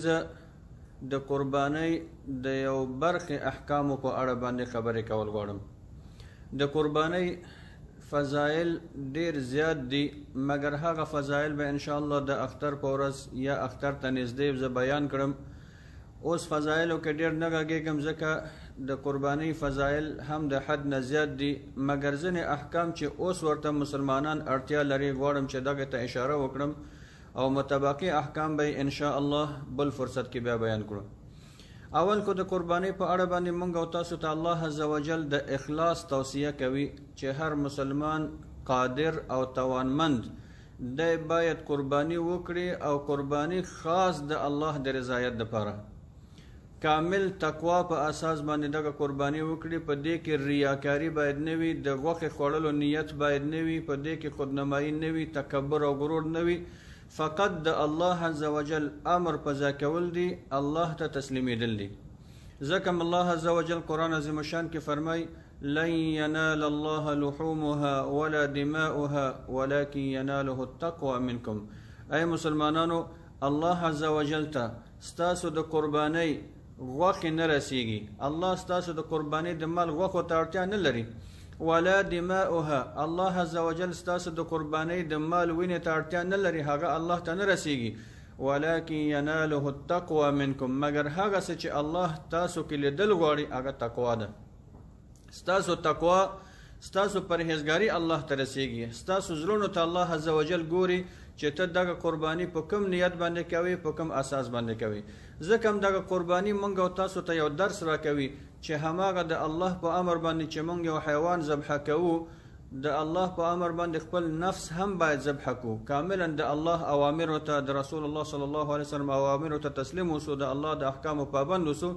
زه د قربانۍ د یو برخې احکامو په اړه باندې خبرې کول غواړم. د قربانۍ فضایل ډیر زیات دي، مګر هغه فضایل به انشاءالله د اختر په ورځ یا اختر ته نږدې زه بیان کړم. اوس فضایلو کې ډیر نه غږېږم ځکه د قربانۍ فضایل هم د حد نه زیات دي، مګر ځینې احکام چې اوس ورته مسلمانان اړتیا لري غواړم چې دغه ته اشاره وکړم او متباقي احکام به انشاءالله بل فرصت کې بیا بیان کړو. اول کو د قربانۍ په اړه باندې موږ او تاسو ته الله عزوجل د اخلاص توصیه کوي چې هر مسلمان قادر او توانمند دی باید قرباني وکړي او قرباني خاص د الله د رضایت لپاره کامل تقوا په اساس باندې دغه قرباني وکړي. په دې کې ریاکاری باید نه وي، د غوښې خوړلو نیت باید نه وي، په دې کې خودنمایي نه وي، تکبر او غرور نه وي، فقط د الله عزوجل امر په ځای کول دي، الله ته تسلیمیدل دي. ځکه الله عزوجل قرآن عظیم الشان کې فرمای لن ینال الله لحومها ولا دماؤها ولكن يناله التقوى منکم. ای مسلمانانو، الله عزوجل ته ستاسو د قربانۍ غوښې نه رسیږي، الله ستاسو د قربانۍ د مال غوښو ته اړتیا نه لري. ولا دماؤها، الله عزوجل ستاسو د قربانۍ د مال وینې ته اړتیا نه لري، هغه الله ته نه رسیږي. ولكن يناله التقوى منکم، مگر هغه څه چې الله تاسو کې لیدل غواړي هغه تقوا ده. ستاسو تقوا، ستاسو پرهیزګاري الله ته رسیږي. ستاسو زړونو ته الله عزوجل ګوري چې ته دغه قرباني په کوم نیت باندې کوي، په کوم اساس باندې کوي. ځکه هم دغه قرباني موږ او تاسو ته یو درس راکوي چې هماغه د الله په امر باندې چې موږ یو حیوان ذبح کوو، د الله په امر باندې خپل نفس هم باید ذبح کوو. کاملا د الله اوامرو ته، د رسول الله صلی الله علیه وسلم اوامرو ته تسلیم اوسو، د الله د احکامو پابند اوسو.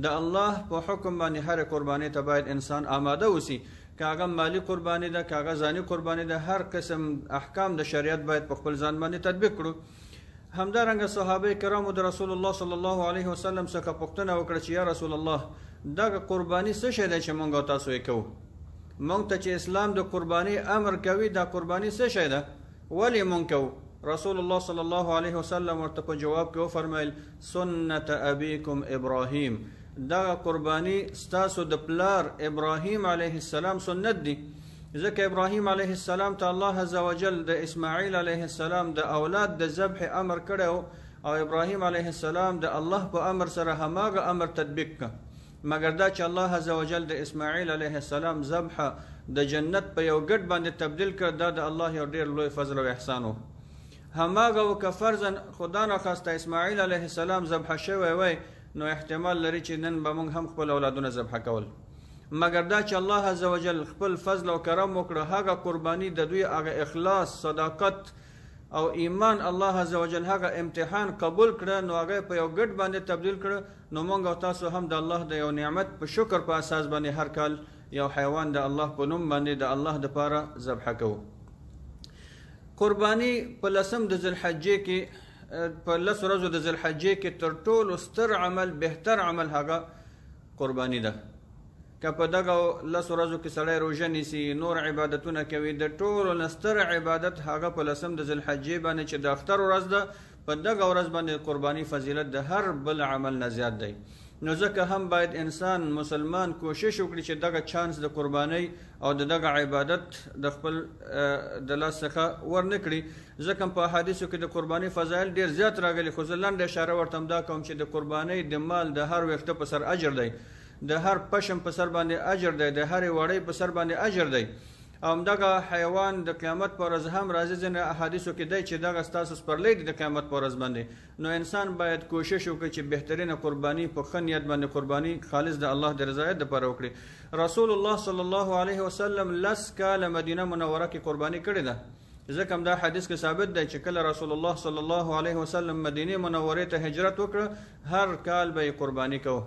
د الله په حکم باندې هر قرباني ته باید انسان آماده اوسي، که هغه مالی قرباني ده، که هغه ځاني قرباني ده، هر قسم احکام د شریعت باید په خپل ځان باندې تطبیق کړو. همدارنګه صحابه کرامو د رسول الله صلی الله علیه وسلم څخه پوښتنه وکړه چې یا رسول الله، دغه قرباني څه شی ده چې موږ او تاسو یې کوو؟ موږ ته چې اسلام د قرباني امر کوي، دا قرباني څه شی ده؟ ولې موږ کوو؟ رسول الله صلی الله علیه وسلم ورته په جواب کې وفرمایل سنت ابیکم ابراهیم، دغه قرباني ستاسو د پلار ابراهیم علیه السلام سنت دی. ځکه ابراهیم علیه السلام ته الله عزوجل د اسماعیل علیه السلام د اولاد د ذبح امر کړو او ابراهیم علیه السلام د الله په امر سره هماغه امر تطبیق کړ. مګر دا چې الله عزوجل د اسماعیل علیه السلام ذبح د جنت په یو ګډ باندې تبدیل کړ، دا د الله یو ډیر لوی فضل او احسان و. هماغه وک فرضاً خدا نه خواسته اسماعیل علیه السلام ذبح شوی وای، نو احتمال لري چې نن به موږ هم خپل اولادونه ذبح کول. مګر دا چې الله عزوجل خپل فضل او کرم وکړه، هغه قرباني د دوی هغه اخلاص، صداقت او ایمان الله عزوجل هغه امتحان قبول کړه، نو هغه په یو ګډ باندې تبدیل کړه. نو موږ او تاسو هم د الله د یو نعمت په شکر په اساس باندې هر کال یو حیوان د الله په نوم باندې د الله لپاره ذبح کوو. قرباني په لسم د ذوالحجې کې، په لس ورځو د ذوالحجې کې تر ټولو ستر عمل، بهتر عمل هغه قرباني ده. که په دغه لس ورځو کې سړی روژه نیسي، نور عبادتونه کوي، د ټولو نه ستر عبادت هغه په لسم د ذوالحجې باندې چې د اختر ورځ ده، په دغه ورځ باندې قرباني فضیلت د هر بل عمل نه زیات دی. نو ځکه هم باید انسان مسلمان کوشش وکړي چې دغه چانس د قربانۍ او د دغه عبادت د خپل د لاس څخه ورنه کړي. ځکه په احادیثو کې د قربانۍ فضایل ډیر زیات راغلي، خو زه لنډه اشاره ورته همدا کوم چې د قربانۍ د مال د هر ویښته په سر اجر دی، د هر پشم په سر باندې اجر دی، د هر وړۍ په سر باندې اجر دی. او همدغه حیوان د قیامت پر ورځ هم راځي. ځینې احادیثو کې دی چې دغه ستاسو سپرلی دی د قیامت پر ورځ باندې. نو انسان باید کوشش وکړي چې بهترینه قرباني په ښه نیت باندې قرباني خالص د الله د رضایت دپاره وکړي. رسول الله صلی الله علیه وسلم 10 کاله مدینه منوره کې قرباني کړې ده. ځکه هم دا حدیث کې ثابت دی چې کله رسول الله صلی الله علیه وسلم مدینه منورې ته هجرت وکړه، هر کال به یې قرباني کوو.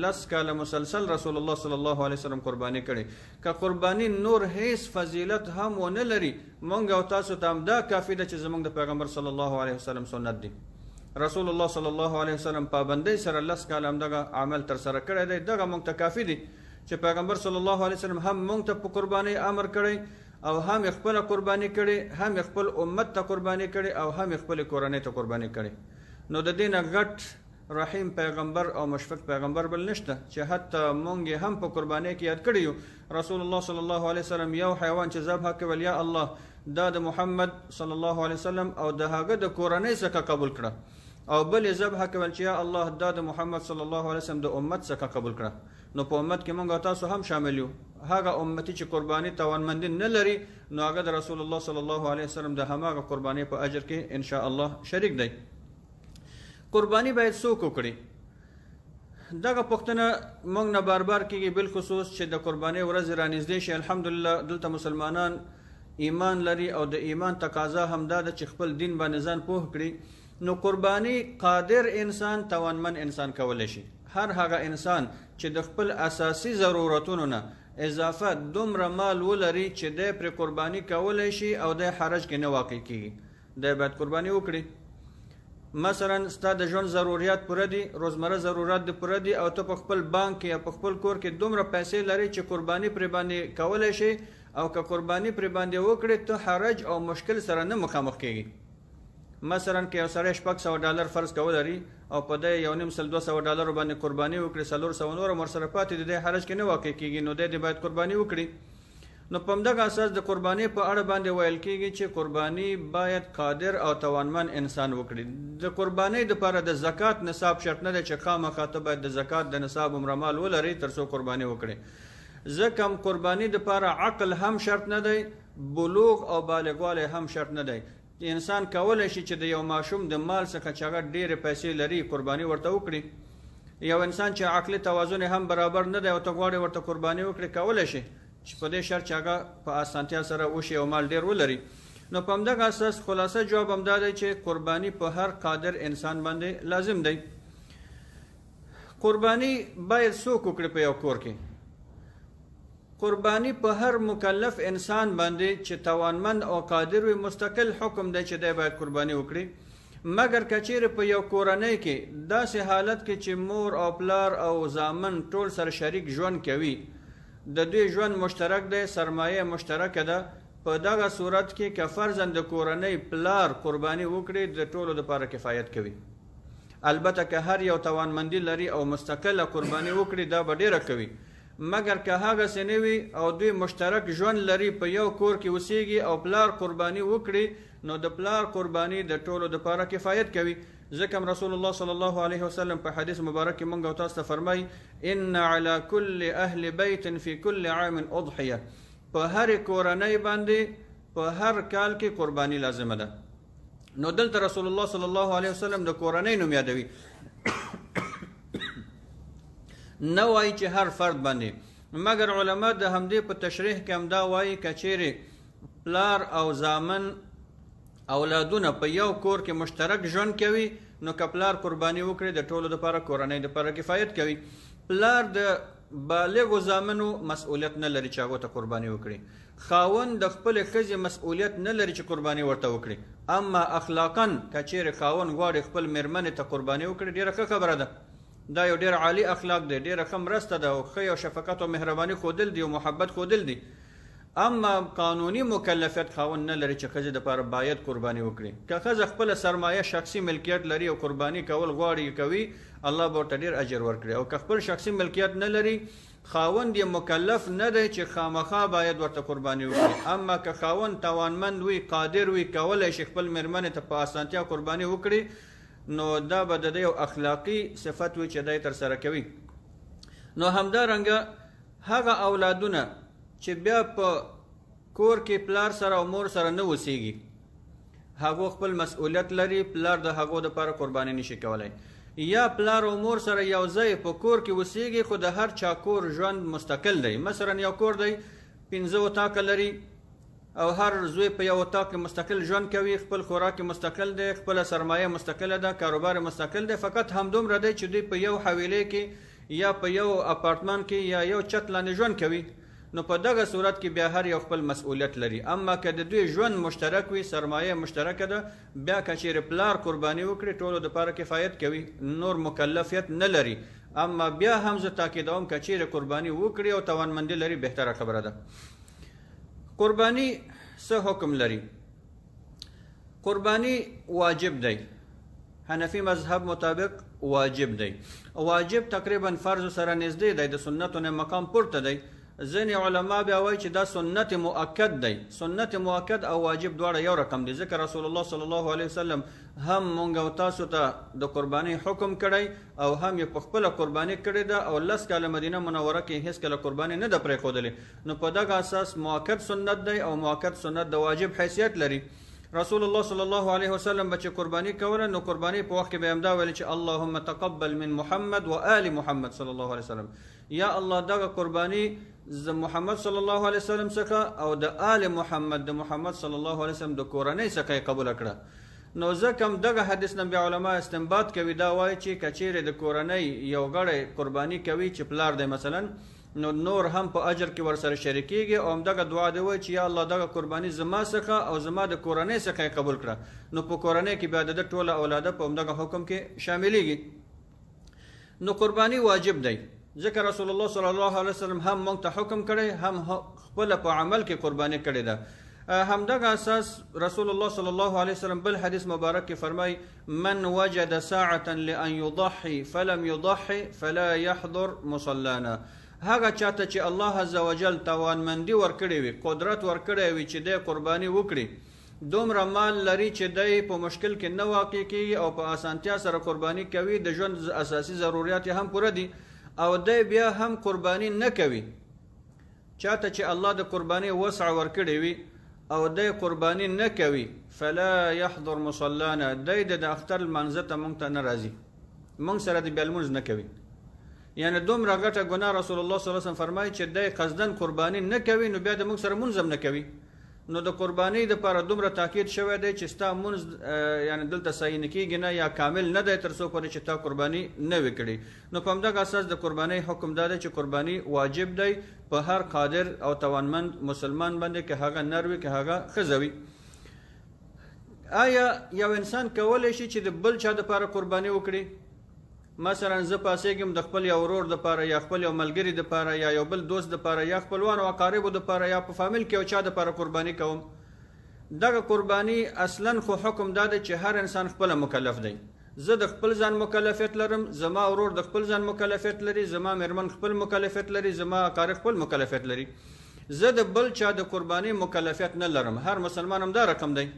10 کاله مسلسل رسول الله صلی الله علیه وسلم قرباني کړي. که قرباني نور هیڅ فضیلت هم ونه لري، مونږ او تاسو ته هم دا کافي ده چې زمونږ د پیغمبر صلی الله علیه وسلم سنت دی. رسول الله صلی الله علیه وسلم پابندۍ سره 10 کاله هم دغه عمل تر سره کړی دی. دغه مونږ ته کافي دی چې پیغمبر صلی الله علیه وسلم هم مونږ ته په قربانۍ امر کړی او هم خپل قرباني کړي، هم خپل امت ته قرباني کړي او هم خپل کورنۍ ته قرباني کړي. نو د دې نه غټ رحیم پیغمبر او مشفق پیغمبر بل نشته چې حتی مونږ هم په قربانۍ کې یاد کړی یو. رسول الله صلی الله علیه وسلم یو حیوان چې ذبح کول یا الله دا د محمد صلی الله علیه وسلم او د هغه د کورنۍ څخه قبول کړه، او بل ذبح کول چې یا الله دا د محمد صلی الله علیه وسلم د امت څخه قبول کړه. نو په امت کې مونږ تاسو هم شامل یو. هغه امتی چې قرباني توانمندي نه لري نو هغه د رسول الله صلی الله علیه وسلم د هماغه قرباني په اجر کې ان شاء الله شریک دی. قرباني باید څوک وکړي؟ دغه پوښتنه موږ نه بار بار کېږي، بالخصوص چې د قربانۍ ورځ رانږدې شي. الحمدلله دلته مسلمانان ایمان لري او د ایمان تقاضا هم دا ده چې خپل دین باندې ځان پوه کړي. نو قرباني قادر انسان توانمن انسان کولی شي. هر هغه انسان چې د خپل اساسي ضرورتونو نه اضافه دومره مال ولري چې دی پرې قرباني کولی شي او د حرج کې نه واقع کېږي، دی باید قرباني وکړي. مثلا ستا د ژوند ضرورت پوره دي، روزمره ضرورت د پوره دي، او ته په خپل بانک یا په خپل کور کې دومره پیسې لري چې قرباني پرې باندې کولی شي، او که قرباني پرې باندې وکړي ته حرج او مشکل سره نه مخامخ کېږي. مثلا که یو سړی $600 فرض کول لري او په دی $150-200 باندې قرباني وکړي، 400 نور ورسره پاتې د دې حرج کې نه واقع کېږي، نو دی باید قرباني وکړي. نو په همدغه اساس د قرباني په اړه باندې ویل کېږي چې قرباني باید قادر او توانمن انسان وکړي. د قربانۍ دپاره د زکات نصاب شرط نه دی چې خامخا ته باید د زکات د نصاب عمره مال ولري تر څو قرباني وکړي. ځکه هم قرباني دپاره عقل هم شرط نه دی، بلوغ او بالغوالی هم شرط نه دی. انسان کولی شي چې د یو ماشوم د مال څخه چې هغه ډېرې پیسې لري قرباني ورته وکړي. یو انسان چې عقلي توازن هم برابر نه دی او ته غواړې ورته قرباني وکړي کولی شي، چې په دې شرط چې هغه په اسانتیا سره وشي او مال ډېر ولري. نو په همدغه اساس خلاصه جواب هم دا دی چې قرباني په هر قادر انسان باندې لازم دی. قرباني باید څوک وکړي په یو کور کې؟ قرباني په هر مکلف انسان باندې چې توانمند او قادر وي مستقل حکم دی چې دی باید قرباني وکړي. مګر که چیرې په یو کورنۍ کې داسې حالت کې چې مور او پلار او زامن ټول سره شریک ژوند کوي، د دوی ژوند مشترک دی، سرمایه مشترکه ده، په دغه صورت کې که فرضاً د کورنۍ پلار قرباني وکړي د ټولو دپاره کفایت کوي. البته که هر یو توانمندي لري او مستقله قرباني وکړي دا به ډېره کوي. مګر که هغسې نه وي او دوی مشترک ژوند لري، په یو کور کې اوسیږي او پلار قرباني وکړي، نو د پلار قرباني د ټولو دپاره کفایت کوي. ځکه رسول الله صلی الله علیه وسلم په حدیث مبارک کې مونږ او تاسو ته فرمایي ان علی کل اهل بیت فی کل عام اضحیه، په هر کورنۍ باندې په هر کال کې قرباني لازمه ده. نو دلته رسول الله صلی الله علیه وسلم د کورنۍ نوم یادوي، نه وایي چې هر فرد باندې. مګر علما د همدې په تشریح کې هم دا وایي که چیرې پلار او زامن اولادونه په یو کور کې مشترک ژوند کوي، نو که پلار قرباني وکړي د ټولو دپاره کورنۍ دپاره کفایت کوي. پلار د بالغو زامنو مسؤلیت نه لري چې هغو ته قرباني وکړي. خاوند د خپلې ښځې مسؤلیت نه لري چې قرباني ورته وکړي. اما اخلاقاً که چیرې خاوند غواړي خپل مېرمنې ته قرباني وکړي ډېره ښه خبره ده، دا یو ډېر عالی اخلاق دی، ډېره ښه مرسته ده او ښه یو شفقت او مهرباني ښودل دي او محبت ښودل دي. اما قانوني مکلفیت خاوند نه لري چې ښځې دپاره باید قرباني وکړي. که ښځه خپله سرمایه شخصي ملکیت لري او قرباني کول غواړي کوي، الله به ورته ډېر اجر ورکړي. او که خپل شخصي ملکیت نه لري، خاوند یې مکلف نه دی چې خامخا باید ورته قرباني وکړي. اما که خاوند توانمند وي، قادر وي، کولی شي خپل مېرمنې ته په اسانتیا قرباني وکړي، نو دا به د یو اخلاقي صفت وي چې دی ترسره کوي. نو همدارنګه هغه اولادونه چې بیا په کور کې پلار سره او مور سره نه اوسیږي، هغو خپل مسؤلیت لري، پلار د هغو دپاره قرباني نشي کولی. یا پلار او مور سره یو ځای په کور کې اوسیږي خو د هر چا کور ژوند مستقل دی. مثلا یو کور دی 15 اتاقه لري او هر زوی په یو اتاق کې مستقل ژوند کوي، خپل خوراک مستقل دی، خپله سرمایه مستقله ده، کاروبار مستقل دی، فقط همدومره دی چې دوی په یو حویلې کې یا په یو اپارتمان کې یا یو چت لاندې ژوند کوي. نو په دغه صورت کې بیا هر یو خپل مسؤلیت لري. اما که د دوی ژوند مشترک وي، سرمایه مشترکه ده، بیا که چیرې پلار قرباني وکړي ټولو دپاره کفایت کوي، نور مکلفیت نه لري. اما بیا هم زه تاکیدوم که چیرې قرباني وکړي او توانمندي لري بهتره خبره ده. قرباني څه حکم لري؟ قرباني واجب دی. حنفي مذهب مطابق واجب دی. واجب تقریبا فرض سره نږدې دی، د سنتو نه مقام پورته دی. ځینې علما بیا وایي چې دا سنت مؤکد دی. سنت مؤکد او واجب دواړه یو رقم دي، ځکه رسول الله صلی الله علیه وسلم هم مونږ او تاسو ته د قربانۍ حکم کړی او هم یې په خپله قرباني کړې ده او 10 کاله مدینه منوره کې هیڅ کله قرباني نه ده پرېښودلې. نو په دغه اساس مؤکد سنت دی او مؤکد سنت د واجب حیثیت لري. رسول الله صلی الله علیه وسلم به چې قرباني کوله نو قرباني په وخت کې به همدا ویل چې اللهم تقبل من محمد و آل محمد صلی الله علیه وسلم، یا الله دغه قرباني د محمد صلی الله علیه وسلم څخه او د آل محمد د محمد صلی الله علیه وسلم د کورنۍ څخه یې قبوله کړه. نو ځکه هم دغه حدیث نه بیا علما استنباط کوي، دا وایي چې که چیرې د کورنۍ یو غړی قرباني کوي چې پلار دی مثلا، نو نور هم په اجر کې ورسره شریکېږي او همدغه دعا دی وایي چې یا الله دغه قرباني زما څخه او زما د کورنۍ څخه یې قبول کړه. نو په کورنۍ کې بیا د ده ټوله اولاده په همدغه حکم کې شاملېږي. نو قرباني واجب دی، ځکه رسول الله صلی الله علیه وسلم هم موږ ته حکم کړی، هم خپله په عمل کې قرباني کړې ده. همدغه اساس رسول الله صلی الله علیه وسلم بل حدیث مبارک کې فرمای من وجد ساعة لأن يضحي فلم يضحي فلا يحضر مصلانا. هغه چاته چې الله عز وجل توانمندي ورکړې وي، قدرت ورکړی وي چې دی قرباني وکړي، دومره مال لري چې دی په مشکل کې نه واقع کېږي او په اسانتیا سره قرباني کوي، د ژوند اساسي ضرورت هم پوره دي او دی بیا هم قرباني نه کوي. چاته چې الله د قرباني وسع ورکړی وي او دی قرباني نه کوي، فلا يحضر مصلانا، دی د اختر لمانځه ته موږ ته نه راځي، موږ سره د بیا لمونځ نه کوي. یعنی دومره غټه ګناه رسول الله صلی الله علیه وسلم فرمایي چې دی قصدن قرباني نه کوي، نو بیا د موږ سره مونځ هم نه کوي. نو د قربانۍ دپاره دومره تاکید شوی دی چې ستا مونځ یعنی دلته صحیح نه کېږي نه یا کامل نه دی تر څو پورې چې تا قرباني نه وي کړې. نو په همدغه اساس د قربانۍ حکم دا دی چې قرباني واجب دی په هر قادر او توانمند مسلمان باندې، که هغه نر وي که هغه ښځه وي. آیا یو انسان کولی شي چې د بل چا دپاره قرباني وکړي؟ مثلا زه پاسېږم د خپل یو ورور دپاره یا خپل یو ملګري دپاره یا یو بل دوست دپاره یا خپلوانو اقاربو دپاره یا په فامیل کې یو چا دپاره قرباني کوم. دغه قرباني اصلا خو حکم دا دی چې هر انسان خپله مکلف دی. زه د خپل ځان مکلفیت لرم، زما ورور د خپل ځان مکلفیت لري، زما میرمن خپل مکلفیت لري، زما اقارب خپل مکلفیت لري. زه د بل چا د قرباني مکلفیت نه لرم، هر مسلمان هم دا رقم دی.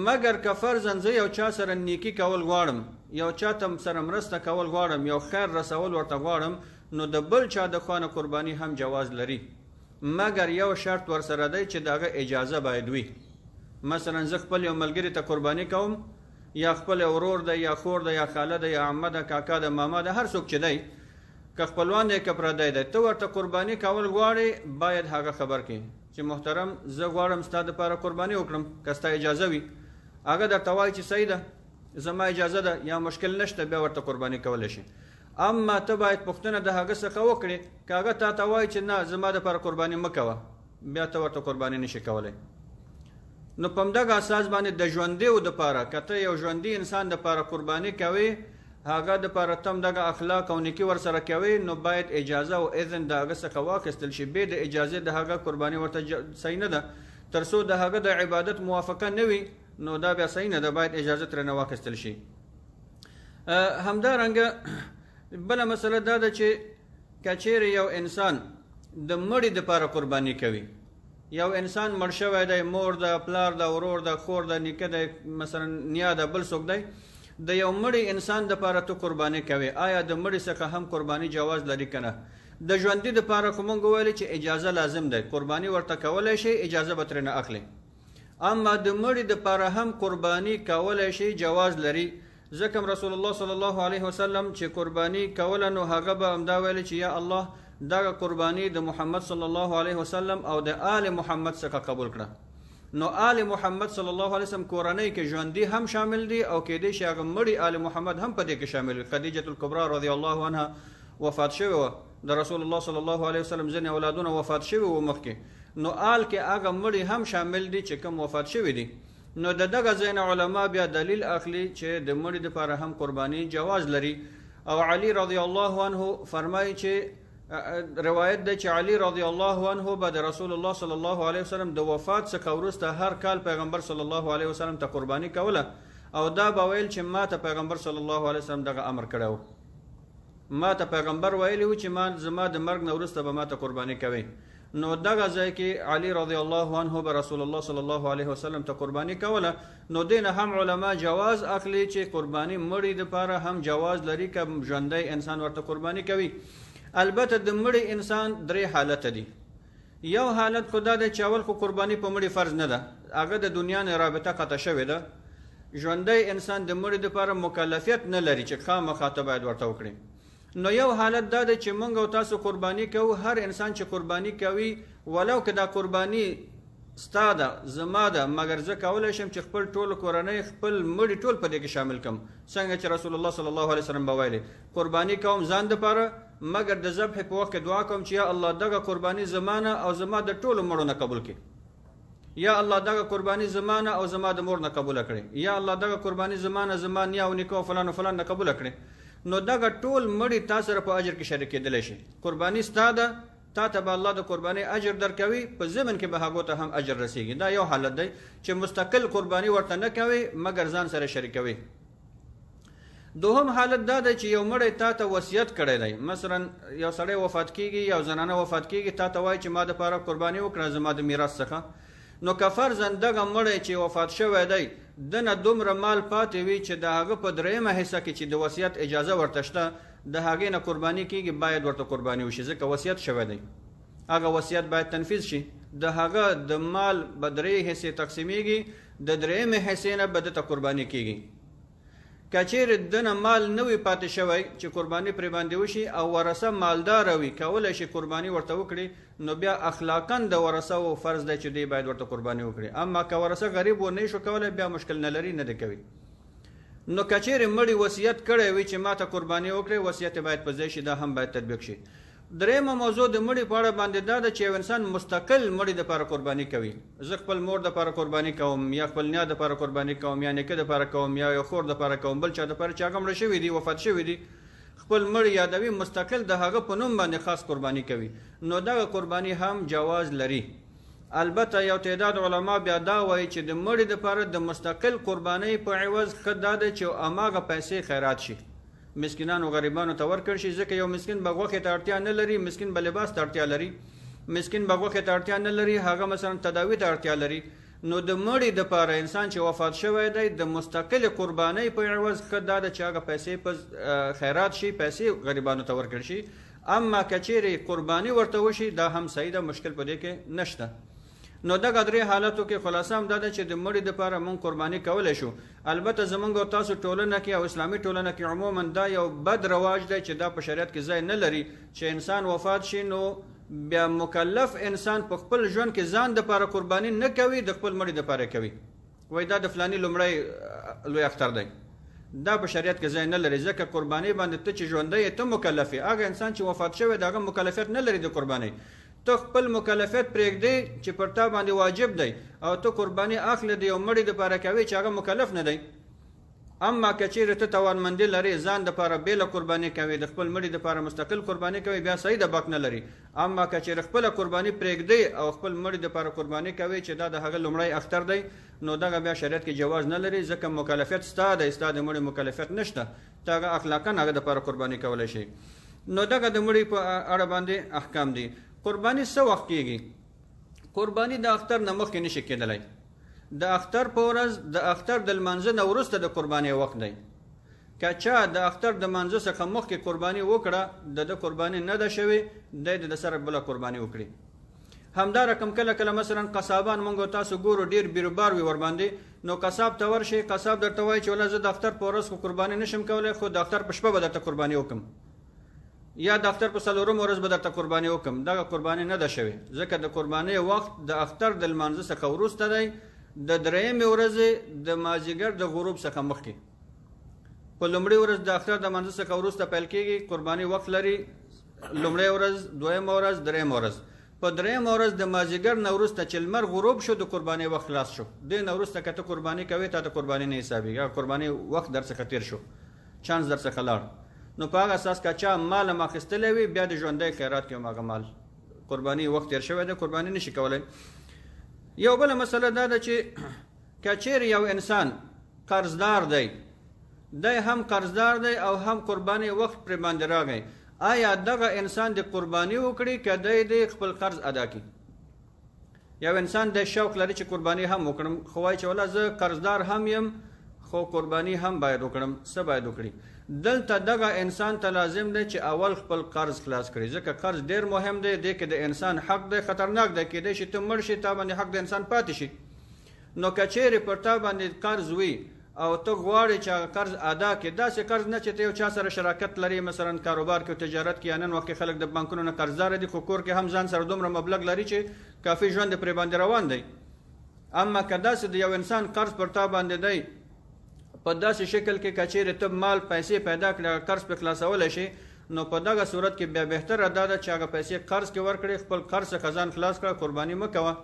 مگر که فرضاً زه یو چا سره نیکی کول غواړم، یو چا ته سره مرسته کول غواړم، یو خیر رسول ورته غواړم، نو د بل چا د خوا نه قرباني هم جواز لري، مگر یو شرط ورسره دی چې د هغه اجازه باید وي. مثلا زه خپل یو ملګري ته قرباني کوم، یا خپل ورور دی یا خور دی یا خاله دی یا عمه ده کاکا ده ماما ده هر څوک چې دی، که خپلوان دی که پردی دی، ته ورته قرباني کول غواړې باید هغه خبر کړي چې محترم زه غواړم ستا دپاره قرباني وکړم، که ستا اجازه وي. هغه درته وایي چې صحیح ده زما اجازه ده یا مشکل نشته، بیا ورته قرباني کولی شي. اما ته باید پوښتنه د هغه څخه وکړې، که هغه تا ته وایي چې نه زما دپاره قرباني مه کوه، بیا ته ورته قرباني نشي کولی. نو په همدغه اساس باندې د ژوندیو دپاره که ته یو ژوندي انسان دپاره قرباني کوې، هغه دپاره ته هم دغه اخلاق او نیکي ورسره کوې، نو باید اجازه او اذن د هغه څخه واخیستل شي. بې د اجازې د هغه قرباني ورته صحیح نه ده، تر څو د هغه د عبادت موافقه نه وي، نو دا بیا صحیح نه ده، باید اجازه ترېنه واخیستل شي. همدارنګه بله مسله دا ده چې که چیرې یو انسان د مړي دپاره قرباني کوي، یو انسان مړ شوی دی، مور ده، پلار ده، ورور ده، خور ده، نیکه ده، مثلا نیا ده، بل څوک دی، د یو مړي انسان دپاره ته قرباني کوي، آیا د مړي څخه هم قرباني جواز لري که نه؟ د ژوندي دپاره خو مونږ وویلې چې اجازه لازم دی، قرباني ورته کولی شي، اجازه به ترېنه اخلي. اما د مړي دپاره هم قرباني کولی شي، جواز لري. ځکه رسول الله صلی الله علیه وسلم چې قرباني کوله نو هغه به همدا ویلې چې یا الله دغه قرباني د محمد صلی الله علیه وسلم او د آل محمد څخه قبول کړه. نو آل محمد صلی الله علیه وسلم کورنۍ کې ژوندي هم شامل دي او کېدای شي هغه مړي آل محمد هم په دې کې شامل وي. خدیجة الکبرا رضی الله عنها وفات شوې وه، د رسول الله صلی الله علیه وسلم ځینې اولادونه وفات شوي وو مخکې، نو آل کې هغه مړي هم شامل دي چې کوم وفات شوي دي. نو د دغه ځای نه علما بیا دلیل اخلي چې د مړي دپاره هم قرباني جواز لري. او علی رضی الله عنه فرمایي چې روایت ده چې علی رضی الله عنه به د رسول الله صلی الله علیه وسلم د وفات څخه وروسته هر کال پیغمبر صلی الله علیه وسلم ته قرباني کوله، او دا به ویل چې ما ته پیغمبر صلی الله علیه وسلم دغه امر کړی و، ما ته پیغمبر ویلی و چې زما د مرګ نه وروسته به ما ته قرباني کوي. نو دغه ځای کې علي رضی الله عنه به رسول الله صلی الله علیه وسلم ته قرباني کوله. نو دین هم علما جواز اخلي چې قرباني مړي دپاره هم جواز لري که ژوندی انسان ورته قرباني کوي. البته د مړي انسان درې حالت دي. یو حالت خدا د چې اول خو قرباني په مړي فرض نه ده، هغه د دنیا نه رابطه قطع شوې ده. ژوندی انسان د مړي دپاره مکلفیت نه لري چې خامخا ته باید ورته وکړي. نو یو حالت دا ده چې موږ او تاسو قرباني کوو. هر انسان چې قرباني کوي ولو که دا قرباني ستا ده زما ده، مګر زه کولی شم چې خپل ټول کورنۍ خپل مړي ټول په دې کې شامل کړم، څنګه چې رسول الله صلی الله علیه وسلم به ویلي قرباني کوم ځان دپاره، مګر د ذبح په وخت کې دعا کوم چې یا الله دغه قرباني زما نه او زما د ټولو مړو نه قبول کړي، یا الله دغه قرباني زما نه او زما د مور نه قبول کړي، یا الله دغه قرباني زما نه زما نیا او نیکه او فلان او فلان نه قبول کړي. نو دغه ټول مړي تا سره په اجر کې شریک کېدلی شي. قرباني ستا ده، تا ته به الله د قرباني اجر درکوي، په ضمن کې به هغو ته هم اجر رسیږي. دا یو حالت دی چې مستقل قرباني ورته نه کوي مګر ځان سره شریکوي. دوهم حالت دا دی چې یو مړی تا ته وصیت کړی دی، مثلا یو سړی وفات کیږي، یو زنانه وفات کیږي، تا ته وایي چې ما دپاره قرباني وکړه زما د میراث څخه. نو که فرضاً دغه مړی چې وفات شوی دی دنه دومره مال پاتې وي چې د هغه په درېیمه حصه کې چې د وصیت اجازه ورته شته د هغې نه قرباني کیږي، باید ورته قرباني وشي ځکه وصیت شوی دی. هغه وصیت باید تنفیذ شي. د هغه د مال به درې حصې تقسیمیږي، د درېیمې حصې نه به دته قرباني کیږي. که چیرې دنه مال نه وي پاتې شوی چې قرباني پرې باندې وشي او ورثه مالداره وي کولی شي قرباني ورته وکړي، نو بیا اخلاقاً د ورثه فرض دی چې دوی باید ورته قرباني وکړي. اما که ورثه غریب و نه شو کولی بیا مشکل نه لري، نه دی کوي. نو که چیرې مړي وصیت کړی وي چې ما ته قرباني وکړي، وصیت باید په ځای شي، دا هم باید تطبیق شي. درېیمه موضوع د مړي په اړه باندې دا ده چې یو انسان مستقل مړي دپاره قرباني کوي. زه خپل مور دپاره قرباني کوم، یا خپل نیا دپاره قرباني کوم، یا نیکه دپاره کوم، یا یو خور دپاره کوم، بل چا دپاره چې هغه مړه شوي دي وفات شوي دي خپل مړي یادوي، مستقل د هغه په نوم باندې خاص قرباني کوي. نو دغه قرباني هم جواز لري. البته یو تعداد علما بیا دا وایي چې د مړي دپاره د مستقل قربانۍ په عوض ښه دا ده چې هماغه پیسې خیرات شي، مسکینانو غریبانو ته ورکړ شي. ځکه یو مسکین به غوښې ته اړتیا نه لري، مسکین به لباس ته اړتیا لري، مسکین به غوښې ته اړتیا نه لري، هغه مثلا تداوي ته اړتیا لري. نو د مړي دپاره انسان چې وفات شوی دی د مستقل قربانۍ په عوض ښه دا ده چې هغه پیسې په خیرات شي، پیسې غریبانو ته ورکړ شي. اما که چیرې قرباني ورته وشي دا هم صحیح ده، مشکل په دې کې نشته. نو دغه درې حالتو کې خلاصه هم دا ده چې د مړي دپاره مونږ قرباني کولی شو. البته زمونږ او تاسو ټولنه کې او اسلامي ټولنه کې عموما دا یو بد رواج دی چې دا په شریعت کې ځای نه لري چې انسان وفات شي نو بیا مکلف انسان په خپل ژوند کې ځان دپاره قرباني نه کوي، د خپل مړي دپاره کوي. وایي دا د فلاني لومړی لوی اختر دی. دا په شریعت کې ځای نه لري ځکه قرباني باندې ته چې ژوندی یې ته مکلف یې. هغه انسان چې وفات شوی د هغه مکلفیت نه لري د قربانۍ. ته خپل مکلفیت پرېږدی چې پر تا باندې واجب دی او ته قرباني اخلې د یو مړي دپاره کوي چې هغه مکلف نه دی. اما که چیرې ته توانمندي لرې ځان دپاره بېله قرباني کوي، د خپل مړي دپاره مستقل قرباني کوي، بیا صحیح د باک نه لري. اما که چیرې خپله قرباني پرېږدی او خپل مړي دپاره قرباني کوي چې دا د هغه لومړی اختر دی، نو دغه بیا شریعت کې جواز نه لري ځکه مکلفیت ستا دی، ستا د مړي مکلفیت نشته، ته هغه اخلاقاً هغه دپاره قرباني کولی شي. نو دغه د مړي په اړه باندې احکام دي. قرباني څه وخت کیږي؟ قرباني د اختر نه مخکې نشي کېدلی. د اختر په ورځ د اختر د لمانځه نه وروسته د قربانۍ وخت دی. که چا د اختر د لمانځه څخه مخکې قرباني وکړه د قرباني نه ده شوې، دی د سره بله قرباني وکړي. همدا رقم کله کله مثلا قصابان موږ تاسو ګورو ډېر بیروبار وي ورباندې، نو قصاب ته ورشي، قصاب درته وایي چې ولا زه د اختر په ورځ خو قرباني نشم کولی، خو د اختر په شپه به درته قرباني وکړم، یا د اختر په څلورمه ورځ به درته قرباني وکړم. دغه قرباني نه ده شوې ځکه د قربانۍ وخت د اختر د لمانځه څخه وروسته دی، د درېیمې ورځې د مازدیګر د غروب څخه مخکې. په لومړۍ ورځ د اختر د لمانځه څخه وروسته پیل کېږي، قرباني وخت لري لومړۍ ورځ، دویمه ورځ، درېیمه ورځ. په درېیمه ورځ د مازدیګر نه وروسته چې لمر غروب شو د قربانۍ وخت خلاص شو. دې نه وروسته که ته قرباني کوې تا ته قرباني نه حسابېږي، قرباني وخت در څخه تېر شو، چانس در څخه لاړ. نو په هغه اساس که چا مال هم اخیستلی وي بیا د ژوندی خیرات کې هم هغه مال قرباني وخت تېر شوی دی، قرباني نشي کولی. یو بله مسله دا ده چې که چیرې یو انسان قرضدار دی هم قرضدار دی او هم قرباني وخت پر باندې راغی. آیا دغه انسان د قرباني وکړي که دی د خپل قرض ادا کړي؟ یو انسان د شوق لري چې قرباني هم وکړم، خو وایي چې ولا زه قرضدار هم یم خو قرباني هم باید وکړم، څه باید وکړي؟ دلته دغه انسان ته لازم دی چې اول خپل قرض خلاص کړي، ځکه قرض ډیر مهم دی، دی کې د انسان حق دی خطرناک دی، کیدای شي ته مړ شي تا باندې حق د انسان پاتې شي. نو که چیرې پر تا باندې قرض وي او ته غواړې چې هغه قرض ادا کړې، داسې قرض نه چې ته یو چا سره شراکت لري، مثلا کاروبار کې او تجارت کې، نن وخت کې خلک د بانکونو نه قرضدار دي خو کور کې هم ځان سره دومره مبلغ لري چې کافي ژوند پرې باندې روان دی. اما که داسې د یو انسان قرض پر تا باندې دی په داسې شکل کې که چیرې ته مال پیسې پیدا کړې قرض پې خلاصولی شي، نو په دغه صورت کې بیا بهتره دا ده چې هغه پیسې قرض کې ورکړې، خپل قرض څخه ځان خلاص کړه، قرباني مه کوه.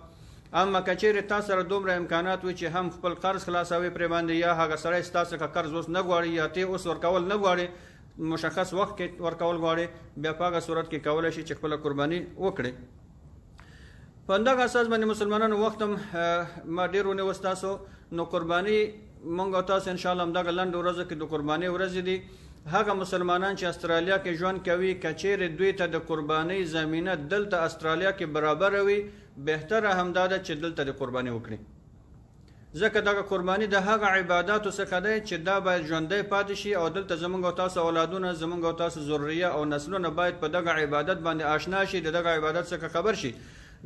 اما که چیرې تا سره دومره امکانات وي چې هم خپل قرض خلاصوي پرې باندې، یا هغه سړی ستا څخه قرض اوس نه غواړي یا ته اوس ورکول نه غواړې، مشخص وخت کې ورکول غواړې، بیا په هغه صورت کې کولی شي چې خپله قرباني وکړي. په دغه اساس باندې مسلمانانو وخت هم ما ډېر ونیو ستاسو، نو قرباني مونږ او تاسو انشاءالله همدغه لنډو ورځو کې د قربانۍ ورځې دي. هغه مسلمانان چې استرالیا کې ژوند کوي که چیرې دوی ته د قربانۍ زمینه دلته استرالیا کې برابره وي، بهتره همدا ده چې دلته د قرباني وکړي، ځکه دغه قرباني د هغه عباداتو څخه دی چې دا باید ژوندی پاتې شي او دلته زمونږ او تاسو اولادونه، زمونږ او تاسو ذریه او نسلونه باید په دغه عبادت باندې آشنا شي، د دغه عبادت څخه خبر شي.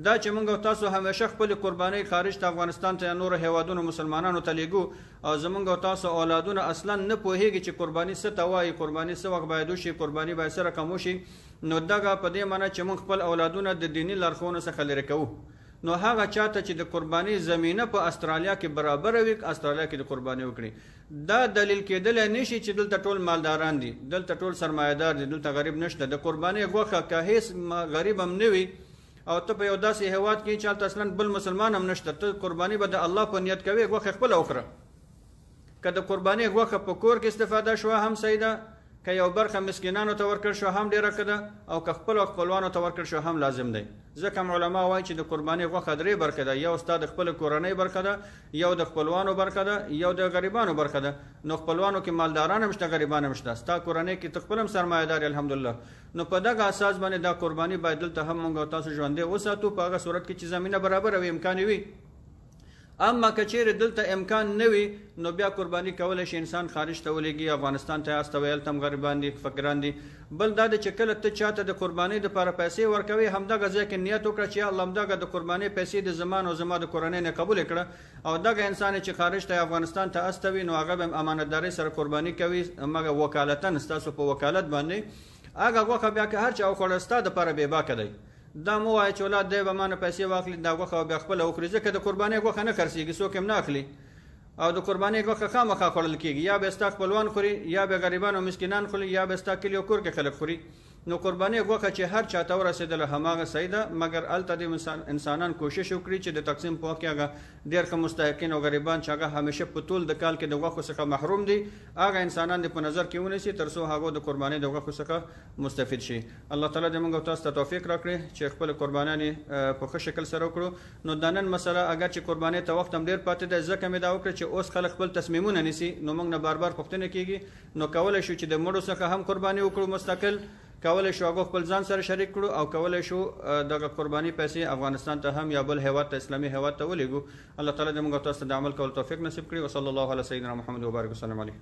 دا چې موږ او تاسو همیشه خپل قربانۍ خارج ته افغانستان ته یا نور هیوادونو مسلمانانو ته لیږو او زموږ او تاسو اولادونه اصلا نه پوهیږي چې قرباني څه ته وایي، قرباني څه وخت باید وشي، قرباني باید څه رقم وشي. نو دغه په دې معنی چې موږ خپل اولادونه د دیني لارښوونو څخه لرې کوو. نو هغه چاته چې د قرباني زمینه په استرالیا کې برابر وي، استرالیا کې د قرباني وکړي. دا دلیل کېدلی نشي چې دلته ټول مالداران دي، دلته ټول سرمایه‌دار دي، دلته غریب نشته. د قرباني غوښه که هیڅ غریب هم نه وي او ته په یو داسې هیواد کې چې هلته اصلا بل مسلمان هم نشته، ته قرباني به د الله په نیت کوې، غوښه خپله وخوره. که د قرباني غوښه په کور کې استفاده شوه هم صحیح ده، که یو برخه مسکینانو ته ورکړ شو هم ډېره ښه ده، او که خپلو خپلوانو ته ورکړ شو هم لازم دی. ځکه علما وایي چې د قرباني غوښه درې برخې ده، یو ستا د خپل کورنۍ برخه ده، یو د خپلوانو برخه ده، یو د غریبانو برخه ده. نو خپلوانو کې مالداران هم شته، غریبان هم شته، ستا کورنۍ کې ته خپل هم سرمایه‌دار الحمدلله. نو په دغه اساس باندې دا قرباني باید دلته هم موږ او تاسو ژوندی وساتو، په هغه صورت کې چې زمینه برابره وي، امکان وي. اما که چیرې دلته امکان نه وي، نو بیا قرباني کولی شي انسان خارج ته ولېږي، افغانستان ته استوي، هلته هم غریبان دي، فقیران دي. بل دا دی چې کله ته چاته د قربانۍ دپاره پیسې ورکوې، همدغه ځای کې نیت وکړه چې یا الله همدغه د قربانۍ پیسې د زمان او زما د کورنۍ نه قبول کړه، او دغه انسان چې خارج ته افغانستان ته استوي، نو هغه به هم امانتدارۍ سره قرباني کوي، مګر وکالتاً ستاسو په وکالت باندې. هغه غوښه بیا که هر چا وخوړه ستا دپاره بې باکه دی. دا مو وایي چې اولاد دی به ما نه پیسې واخلي، دا غوښه او بیا خپله وخوري، ځکه د قربانۍ غوښه نه خرڅېږي، څوک هم نه اخلي، او د قربانۍ غوښه خامخا خوړل کېږي، یا به ستا خپلوان خوري، یا به غریبان او مسکینان خوري، یا به ستا کلي او کور کې خلک خوري. نو قربانۍ غوښه چې هر چا ته ورسېدله هماغه صحیح ده، مګر هلته د انسانان کوشش وکړي چې د تقسیم په وخت کې هغه ډېر ښه مستحقین او غریبان چې هغه همیشه په ټول د کال کې د غوښو څخه محروم دي، هغه انسانان دې په نظر کې ونیسي تر څو هغو د قربانۍ د غوښو څخه مستفید شي. الله تعالی دې موږ او تاسو ته توفیق راکړي چې خپل قربانیان په ښه شکل سره وکړو. نو دا نن مسله اگر چې قربانۍ ته وخت هم ډېر پاتې دی، ځکه مې دا وکړه چې اوس خلک خپل تصمیمونه نیسي، نو موږ نه بار بار پوښتنه کېږي. نو کولی شو چې د مړو څخه هم قرباني وکړو مستقل، کولی شو هغه خپل ځان سره شریک کړو، او کولی شو دغه قرباني پیسې افغانستان ته هم یا بل هیواد ته اسلامي هیواد ته ولېږو. الله تعالی دې موږ او تاسو ته د عمل کولو توفیق نصیب کړي. وصلی الله علی سیدنا محمد وبارک وسلم علیه.